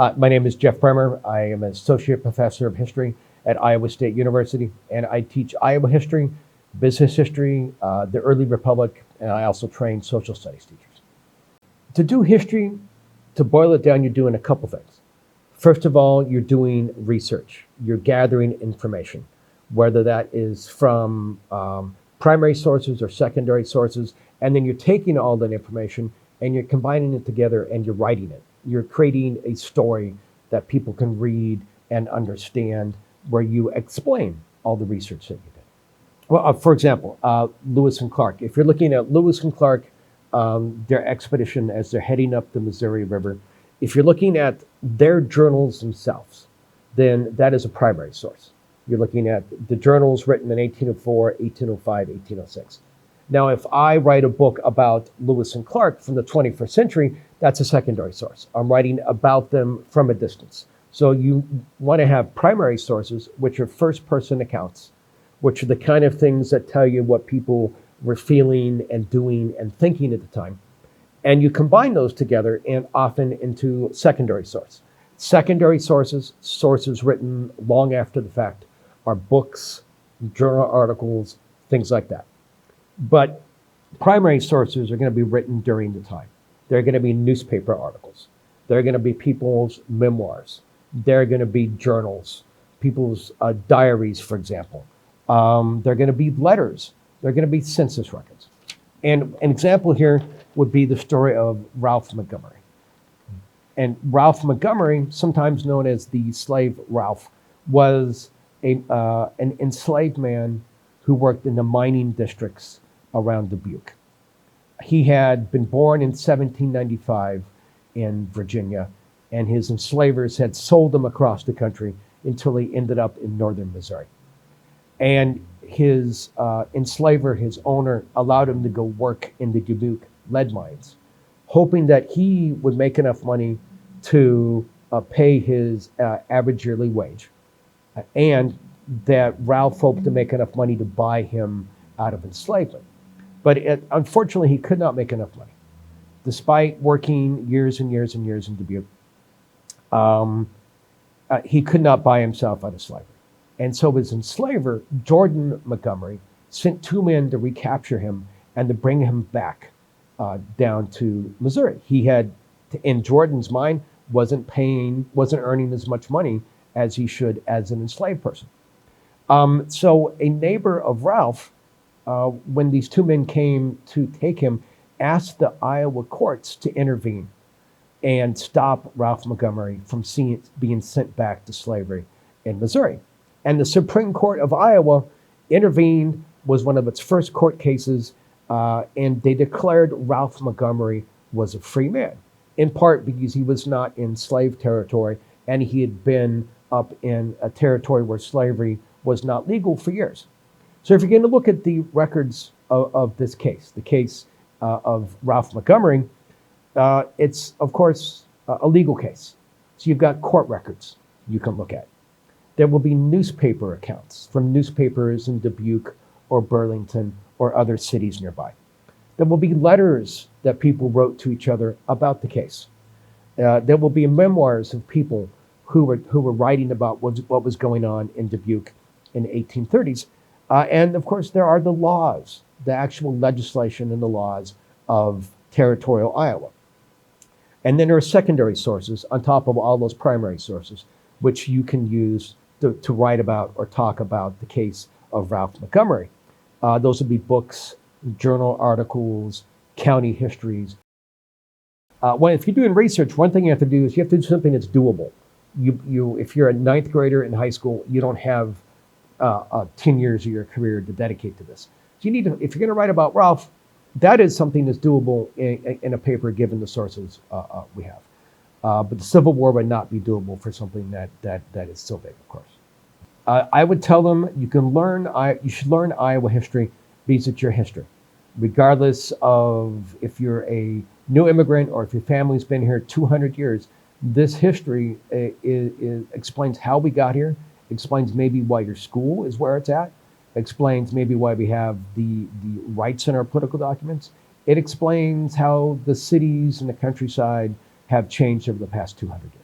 My name is Jeff Bremer. I am an associate professor of history at Iowa State University, and I teach Iowa history, business history, the early republic, and I also train social studies teachers. To do history, to boil it down, you're doing a couple things. First of all, you're doing research. You're gathering information, whether that is from primary sources or secondary sources, and then you're taking all that information and you're combining it together and you're writing it. You're creating a story that people can read and understand, where you explain all the research that you did. Well, for example, Lewis and Clark. If you're looking at Lewis and Clark, their expedition as they're heading up the Missouri River, if you're looking at their journals themselves, then that is a primary source. You're looking at the journals written in 1804, 1805, 1806. Now, if I write a book about Lewis and Clark from the 21st century, that's a secondary source. I'm writing about them from a distance. So you want to have primary sources, which are first-person accounts, which are the kind of things that tell you what people were feeling and doing and thinking at the time. And you combine those together and often into secondary source. Secondary sources, sources written long after the fact, are books, journal articles, things like that. But primary sources are going to be written during the time. They're going to be newspaper articles. They're going to be people's memoirs. They're going to be journals, people's diaries, for example. They're going to be letters. They're going to be census records. And an example here would be the story of Ralph Montgomery. And Ralph Montgomery, sometimes known as the slave Ralph, was an enslaved man who worked in the mining districts around Dubuque. He had been born in 1795 in Virginia, and his enslavers had sold him across the country until he ended up in northern Missouri. And his enslaver, his owner, allowed him to go work in the Dubuque lead mines, hoping that he would make enough money to pay his average yearly wage, and that Ralph hoped to make enough money to buy him out of enslavement. But unfortunately, he could not make enough money. Despite working years and years and years in Dubuque, he could not buy himself out of slavery. And so his enslaver, Jordan Montgomery, sent two men to recapture him and to bring him back down to Missouri. He had, in Jordan's mind, wasn't earning as much money as he should as an enslaved person. So a neighbor of Ralph, when these two men came to take him, asked the Iowa courts to intervene and stop Ralph Montgomery from being sent back to slavery in Missouri. And the Supreme Court of Iowa intervened, was one of its first court cases, and they declared Ralph Montgomery was a free man, in part because he was not in slave territory and he had been up in a territory where slavery was not legal for years. So if you're going to look at the records of this case, the case of Ralph Montgomery, it's, of course, a legal case. So you've got court records you can look at. There will be newspaper accounts from newspapers in Dubuque or Burlington or other cities nearby. There will be letters that people wrote to each other about the case. There will be memoirs of people who were writing about what was going on in Dubuque in the 1830s. And of course, there are the laws, the actual legislation and the laws of territorial Iowa. And then there are secondary sources on top of all those primary sources, which you can use to write about or talk about the case of Ralph Montgomery. Those would be books, journal articles, county histories. If you're doing research, one thing you have to do is you have to do something that's doable. If you're a ninth grader in high school, you don't have 10 years of your career to dedicate to this. So you need to, if you're going to write about Ralph, that is something that's doable in a paper given the sources we have. But the Civil War would not be doable for something that is so big, of course. I would tell them you should learn Iowa history because it's your history. Regardless of if you're a new immigrant or if your family's been here 200 years, this history explains how we got here, explains maybe why your school is where it's at, explains maybe why we have the rights in our political documents. It explains how the cities and the countryside have changed over the past 200 years.